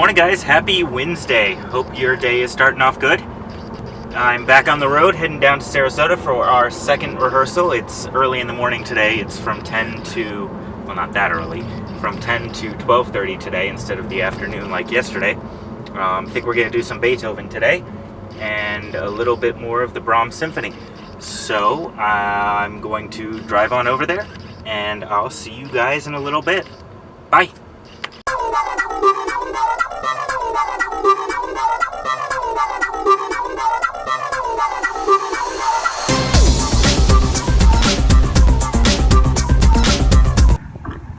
Morning guys, happy Wednesday. Hope your day is starting off good. I'm back on the road heading down to Sarasota for our second rehearsal. It's early in the morning today. It's from 10 to, well, not that early, from 10 to 12:30 today instead of the afternoon like yesterday. I think we're going to do some Beethoven today and a little bit more of the Brahms Symphony. So I'm going to drive on over there and I'll see you guys in a little bit. Bye.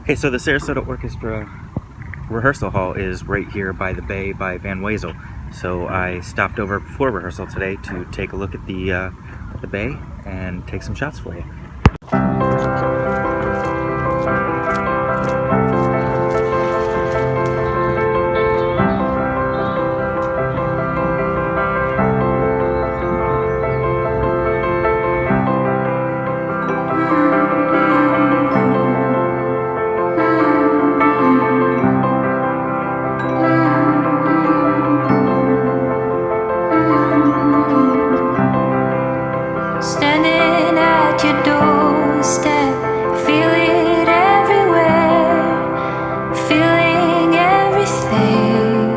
Okay, so the Sarasota Orchestra rehearsal hall is right here by the bay by Van Wezel. So I stopped over before rehearsal today to take a look at the bay and take some shots for you. Standing at your doorstep, feel it everywhere, feeling everything.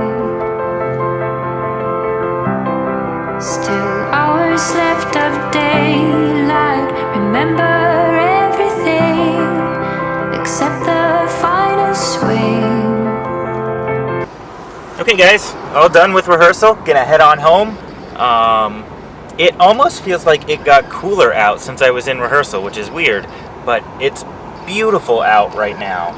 Still hours left of daylight, remember everything except the final swing. Okay guys, all done with rehearsal. Gonna head on home. It almost feels like it got cooler out since I was in rehearsal, which is weird, but it's beautiful out right now.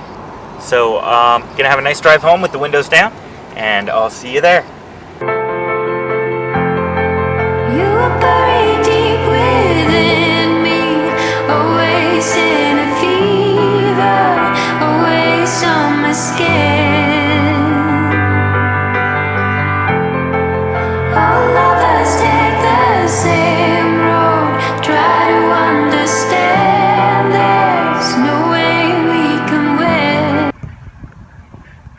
So, gonna have a nice drive home with the windows down, and I'll see you there. You are buried deep within me, always in a fever, always on my skin. All of us take the same road, try to understand, there's no way we can win.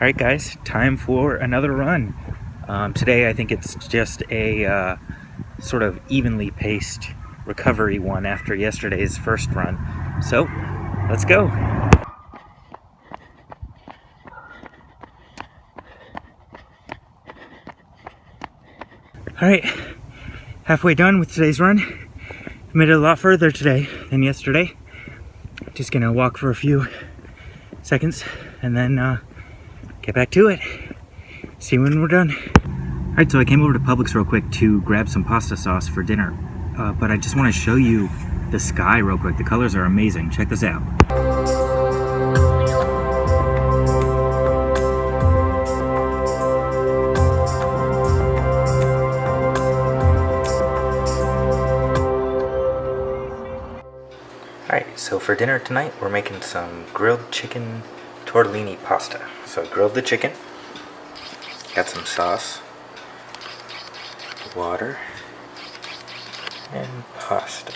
Alright guys, time for another run. Today I think it's just a sort of evenly paced recovery one after yesterday's first run. So, let's go. Alright, halfway done with today's run. Made it a lot further today than yesterday. Just gonna walk for a few seconds and then get back to it. See you when we're done. Alright, so I came over to Publix real quick to grab some pasta sauce for dinner. But I just want to show you the sky real quick. The colors are amazing. Check this out. Alright, so for dinner tonight, we're making some grilled chicken tortellini pasta. So I grilled the chicken, got some sauce, water, and pasta.